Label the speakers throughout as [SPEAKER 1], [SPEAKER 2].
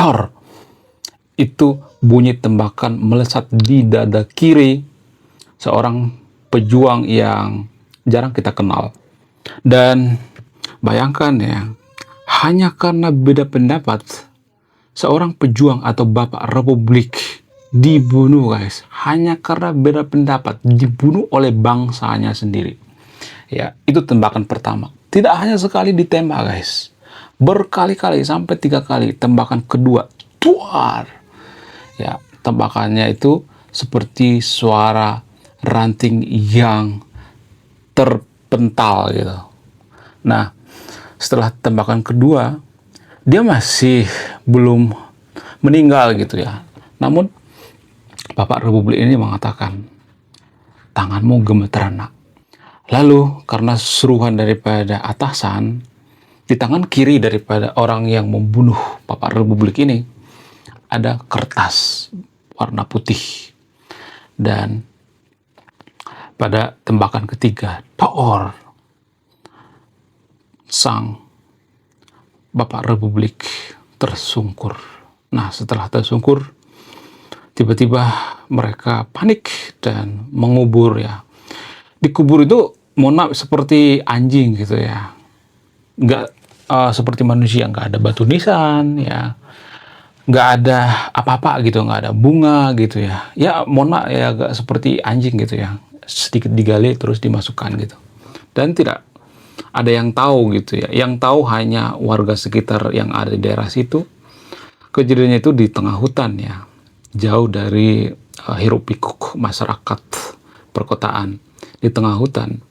[SPEAKER 1] dor. Itu bunyi tembakan melesat di dada kiri seorang pejuang yang jarang kita kenal. Dan bayangkan ya, hanya karena beda pendapat, seorang pejuang atau bapak republik dibunuh guys. Hanya karena beda pendapat, dibunuh oleh bangsanya sendiri. Ya, itu tembakan pertama. Tidak hanya sekali ditembak guys, berkali-kali sampai 3 kali. Tembakan kedua, tuar. Ya, tembakannya itu seperti suara ranting yang terpental gitu. Nah, setelah tembakan kedua, dia masih belum meninggal gitu ya. Namun, Bapak Republik ini mengatakan, tanganmu gemeteran nak. Lalu, karena seruan daripada atasan, di tangan kiri daripada orang yang membunuh Bapak Republik ini, ada kertas warna putih. Dan pada tembakan ketiga, dor, sang Bapak Republik tersungkur. Nah, setelah tersungkur, tiba-tiba mereka panik dan mengubur ya. Dikubur itu, mohon maaf, seperti anjing gitu ya. Nggak seperti manusia, nggak ada batu nisan ya. Nggak ada apa-apa gitu, nggak ada bunga gitu ya. Ya, mohon maaf ya, agak seperti anjing gitu ya. Sedikit digali terus dimasukkan gitu. Dan tidak ada yang tahu gitu ya. Yang tahu hanya warga sekitar yang ada di daerah situ. Kejadiannya itu di tengah hutan ya. Jauh dari hiruk-pikuk masyarakat perkotaan. Di tengah hutan.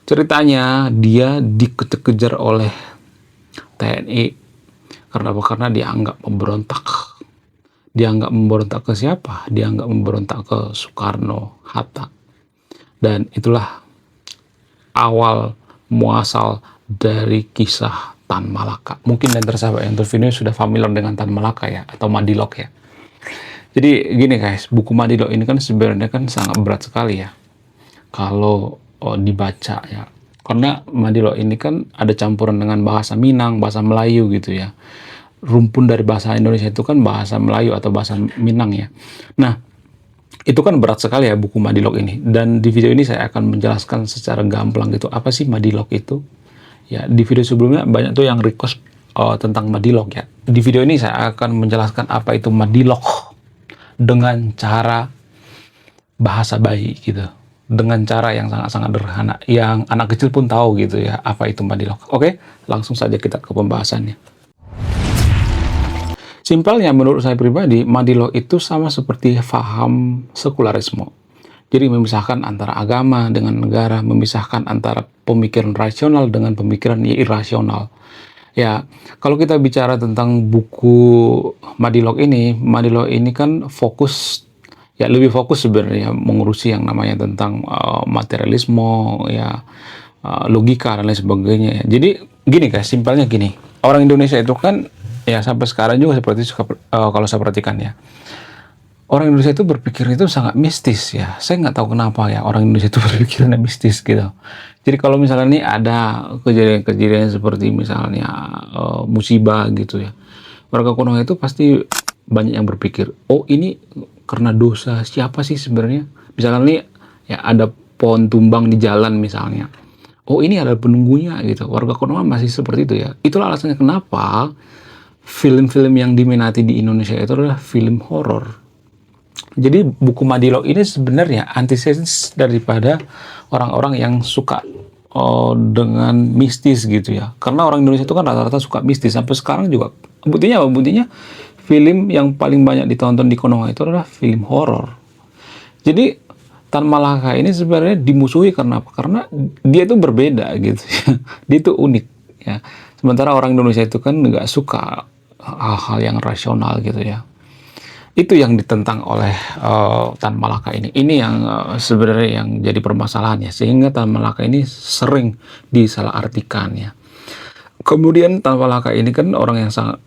[SPEAKER 1] Ceritanya dia dikejar oleh TNI. Karena apa? Karena dianggap memberontak. Dianggap memberontak ke siapa? Dianggap memberontak ke Soekarno, Hatta. Dan itulah awal muasal dari kisah Tan Malaka. Mungkin dan sahabat yang tervino sudah familiar dengan Tan Malaka ya, atau Madilog ya. Jadi gini guys, buku Madilog ini kan sebenarnya kan sangat berat sekali ya. Kalau dibaca ya. Karena Madilog ini kan ada campuran dengan bahasa Minang, bahasa Melayu gitu ya. Rumpun dari bahasa Indonesia itu kan bahasa Melayu atau bahasa Minang ya. Nah, itu kan berat sekali ya buku Madilog ini. Dan di video ini saya akan menjelaskan secara gamblang gitu, apa sih Madilog itu? Ya, di video sebelumnya banyak tuh yang request tentang Madilog ya. Di video ini saya akan menjelaskan apa itu Madilog dengan cara bahasa bayi gitu. Dengan cara yang sangat-sangat sederhana, yang anak kecil pun tahu gitu ya, apa itu Madilog. Oke, langsung saja kita ke pembahasannya. Simpelnya menurut saya pribadi, Madilog itu sama seperti faham sekularisme. Jadi memisahkan antara agama dengan negara, memisahkan antara pemikiran rasional dengan pemikiran irasional. Ya, kalau kita bicara tentang buku Madilog ini kan fokus, ya lebih fokus sebenarnya mengurusi yang namanya tentang materialisme, ya logika dan lain sebagainya. Jadi gini guys, simpelnya gini, orang Indonesia itu kan ya sampai sekarang juga seperti kalau saya perhatikan ya, orang Indonesia itu berpikir itu sangat mistis ya. Saya nggak tahu kenapa ya orang Indonesia itu berpikirnya mistis gitu. Jadi kalau misalnya nih ada kejadian-kejadian seperti misalnya musibah gitu ya, warga Konoha itu pasti banyak yang berpikir, oh ini karena dosa siapa sih sebenarnya? Misalkan nih ya ada pohon tumbang di jalan misalnya, oh ini ada penunggunya gitu. Warga Konoha masih seperti itu ya. Itulah alasannya kenapa film-film yang diminati di Indonesia itu adalah film horor. Jadi buku Madilog ini sebenarnya antithesis daripada orang-orang yang suka dengan mistis gitu ya. Karena orang Indonesia itu kan rata-rata suka mistis. Sampai sekarang juga. Buktinya apa? Buktinya film yang paling banyak ditonton di Konoha itu adalah film horor. Jadi Tan Malaka ini sebenarnya dimusuhi karena apa? Karena dia itu berbeda gitu ya. Dia itu unik ya. Sementara orang Indonesia itu kan nggak suka hal-hal yang rasional gitu ya. Itu yang ditentang oleh Tan Malaka ini. Ini yang sebenarnya yang jadi permasalahan ya. Sehingga Tan Malaka ini sering disalahartikan ya. Kemudian Tan Malaka ini kan orang yang sangat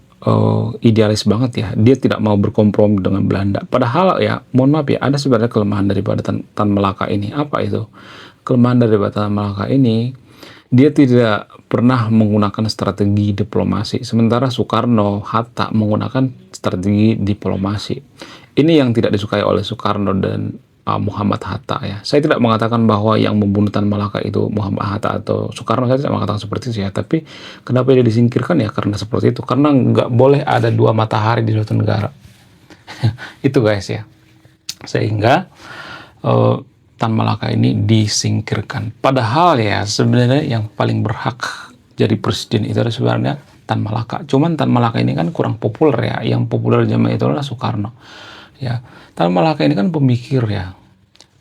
[SPEAKER 1] idealis banget ya. Dia tidak mau berkompromi dengan Belanda. Padahal ya, mohon maaf ya, ada sebenarnya kelemahan daripada Tan Malaka ini. Apa itu? Kelemahan daripada Tan Malaka ini, dia tidak pernah menggunakan strategi diplomasi. Sementara Soekarno, Hatta menggunakan strategi diplomasi. Ini yang tidak disukai oleh Soekarno dan Muhammad Hatta ya. Saya tidak mengatakan bahwa yang membunuh Tan Malaka itu Muhammad Hatta atau Soekarno, saya tidak mengatakan seperti itu ya. Tapi kenapa dia disingkirkan ya karena seperti itu. Karena nggak boleh ada dua matahari di suatu negara. Itu guys ya. Sehingga Tan Malaka ini disingkirkan. Padahal ya sebenarnya yang paling berhak jadi presiden itu adalah sebenarnya Tan Malaka. Cuman Tan Malaka ini kan kurang populer ya. Yang populer zaman itu adalah Soekarno. Ya, Tan Malaka ini kan pemikir ya.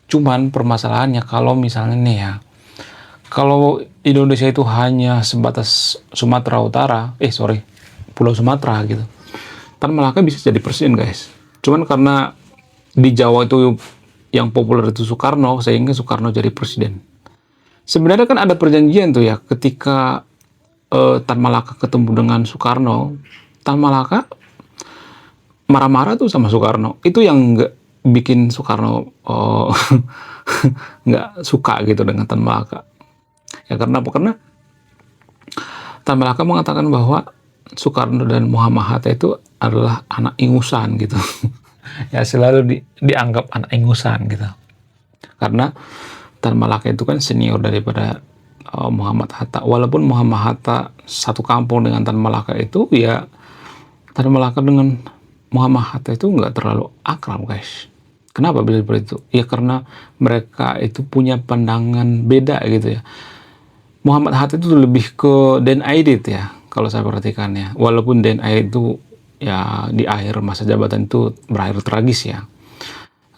[SPEAKER 1] Cuman permasalahannya kalau misalnya nih ya, kalau Indonesia itu hanya sebatas Sumatera Utara, Pulau Sumatera gitu, Tan Malaka bisa jadi presiden guys. Cuman karena di Jawa itu yang populer itu Soekarno, sehingga Soekarno jadi presiden. Sebenarnya kan ada perjanjian tuh ya, ketika Tan Malaka ketemu dengan Soekarno, Tan Malaka marah-marah tuh sama Soekarno. Itu yang nggak bikin Soekarno nggak suka gitu dengan Tan Malaka. Ya karena apa? Karena Tan Malaka mengatakan bahwa Soekarno dan Muhammad Hatta itu adalah anak ingusan gitu. Ya selalu dianggap anak ingusan gitu. Karena Tan Malaka itu kan senior daripada Muhammad Hatta. Walaupun Muhammad Hatta satu kampung dengan Tan Malaka itu, ya Tan Malaka dengan Muhammad Hatta itu nggak terlalu akrab guys. Kenapa bisa seperti itu? Ya karena mereka itu punya pandangan beda gitu ya. Muhammad Hatta itu lebih ke Dan Aidit ya, kalau saya perhatikan ya. Walaupun Dan Aidit itu ya di akhir masa jabatan itu berakhir tragis ya.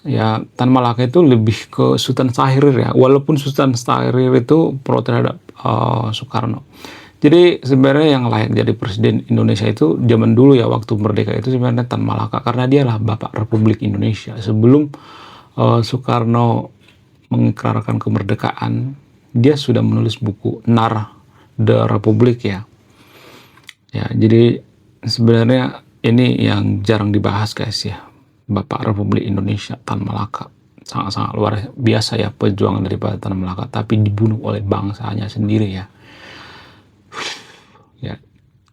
[SPEAKER 1] Ya Tan Malaka itu lebih ke Sultan Syahrir ya. Walaupun Sultan Syahrir itu pro terhadap Soekarno. Jadi sebenarnya yang layak jadi presiden Indonesia itu zaman dulu ya, waktu merdeka itu sebenarnya Tan Malaka, karena dialah Bapak Republik Indonesia. Sebelum Soekarno mengikrarkan kemerdekaan, dia sudah menulis buku Nar the Republic ya. Ya, jadi sebenarnya ini yang jarang dibahas guys ya. Bapak Republik Indonesia Tan Malaka sangat-sangat luar biasa ya perjuangan daripada Tan Malaka, tapi dibunuh oleh bangsanya sendiri ya. Ya,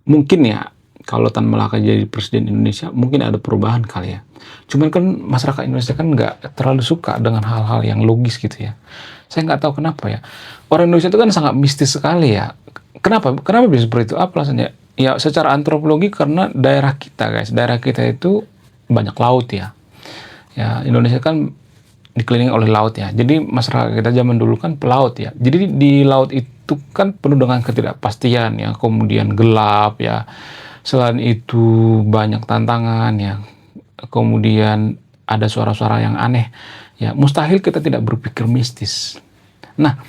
[SPEAKER 1] mungkin ya kalau Tan Malaka jadi presiden Indonesia mungkin ada perubahan kali ya. Cuman kan masyarakat Indonesia kan nggak terlalu suka dengan hal-hal yang logis gitu ya. Saya nggak tahu kenapa ya. Orang Indonesia itu kan sangat mistis sekali ya. Kenapa bisa seperti itu? Apa alasannya? Ya secara antropologi karena daerah kita guys. Daerah kita itu banyak laut ya. Ya Indonesia kan dikelilingi oleh laut ya. Jadi masyarakat kita zaman dulu kan pelaut ya. Jadi di laut itu kan penuh dengan ketidakpastian ya, kemudian gelap ya. Selain itu banyak tantangan ya. Kemudian ada suara-suara yang aneh ya. Mustahil kita tidak berpikir mistis. Nah,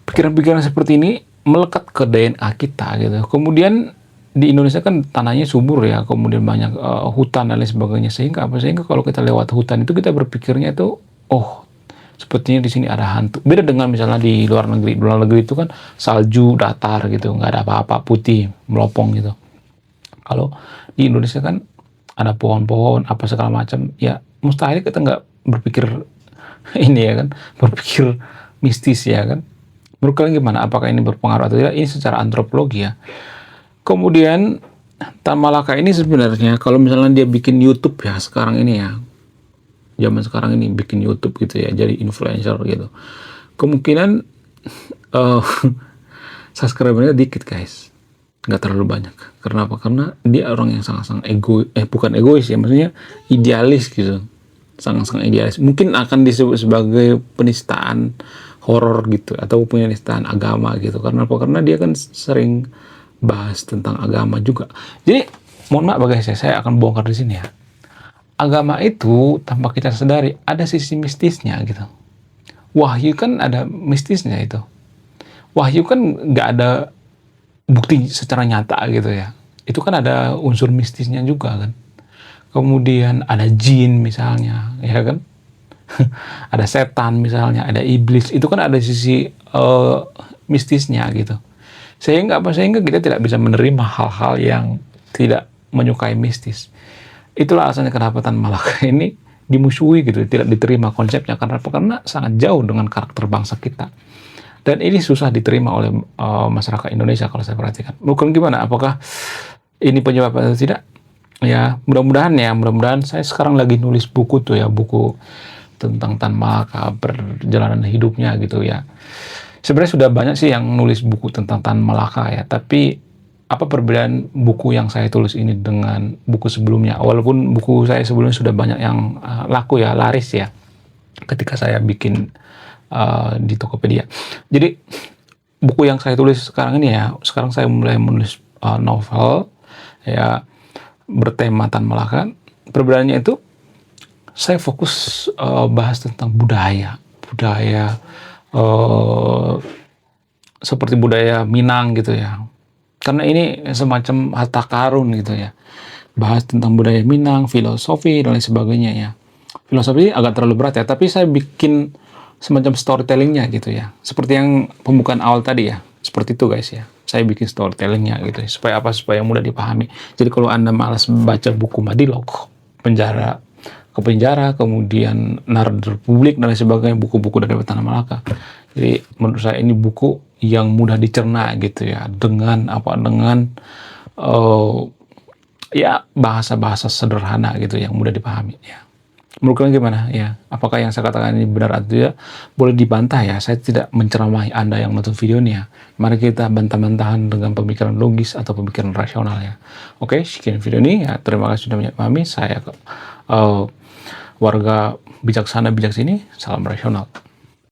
[SPEAKER 1] pikiran-pikiran seperti ini melekat ke DNA kita gitu. Kemudian di Indonesia kan tanahnya subur ya, kemudian banyak hutan dan lain sebagainya. Sehingga kalau kita lewat hutan itu kita berpikirnya itu, oh, sepertinya di sini ada hantu. Beda dengan misalnya di luar negeri. Di luar negeri itu kan salju datar gitu, nggak ada apa-apa, putih, melopong gitu. Kalau di Indonesia kan ada pohon-pohon, apa segala macam. Ya mustahil kita nggak berpikir ini ya kan, berpikir mistis ya kan. Menurut kalian gimana? Apakah ini berpengaruh atau tidak? Ini secara antropologi ya. Kemudian Tan Malaka ini sebenarnya kalau misalnya dia bikin YouTube ya sekarang ini ya, zaman sekarang ini bikin YouTube gitu ya, jadi influencer gitu, kemungkinan subscribernya dikit guys, nggak terlalu banyak. Karena apa? Karena dia orang yang sangat-sangat bukan egois ya, maksudnya idealis gitu, sangat-sangat idealis. Mungkin akan disebut sebagai penistaan horor gitu, atau penistaan agama gitu. Karena apa? Karena dia kan sering bahas tentang agama juga. Jadi mohon maaf guys ya, saya akan bongkar di sini ya. Agama itu tanpa kita sadari ada sisi mistisnya gitu. Wahyu kan ada mistisnya itu. Wahyu kan nggak ada bukti secara nyata gitu ya. Itu kan ada unsur mistisnya juga kan. Kemudian ada jin misalnya, ya kan? Ada setan misalnya, ada iblis. Itu kan ada sisi mistisnya gitu. Sehingga kita tidak bisa menerima hal-hal yang tidak menyukai mistis. Itulah alasannya kenapa Tan Malaka ini dimusuhi gitu, tidak diterima konsepnya. Karena apa? Karena sangat jauh dengan karakter bangsa kita. Dan ini susah diterima oleh masyarakat Indonesia kalau saya perhatikan. Mungkin gimana? Apakah ini penyebab atau tidak? Ya, mudah-mudahan saya sekarang lagi nulis buku tuh ya, buku tentang Tan Malaka, perjalanan hidupnya gitu ya. Sebenarnya sudah banyak sih yang nulis buku tentang Tan Malaka ya, tapi apa perbedaan buku yang saya tulis ini dengan buku sebelumnya? Walaupun buku saya sebelumnya sudah banyak yang laku ya, laris ya, ketika saya bikin di Tokopedia. Jadi buku yang saya tulis sekarang ini ya, sekarang saya mulai menulis novel ya bertema Tan Malaka. Perbedaannya itu saya fokus bahas tentang budaya, budaya eh, seperti budaya Minang gitu ya. Karena ini semacam harta karun gitu ya. Bahas tentang budaya Minang, filosofi dan lain sebagainya ya. Filosofi agak terlalu berat ya, tapi saya bikin semacam storytellingnya gitu ya. Seperti yang pembukaan awal tadi ya. Seperti itu guys ya. Saya bikin storytellingnya gitu ya. Supaya apa? Supaya mudah dipahami. Jadi kalau Anda malas baca buku Madilog, penjara ke penjara, kemudian Narada Republik dan lain sebagainya, buku-buku dari Tan Malaka. Jadi menurut saya ini buku yang mudah dicerna gitu ya, dengan ya bahasa-bahasa sederhana gitu yang mudah dipahami ya. Menurut kalian gimana ya? Apakah yang saya katakan ini benar atau tidak? Boleh dibantah ya. Saya tidak menceramahi Anda yang nonton video ini ya. Mari kita bantah-bantahan dengan pemikiran logis atau pemikiran rasional ya. Oke, sekian video ini ya. Terima kasih sudah memahami. Saya warga bijaksana bijak sini. Salam rasional.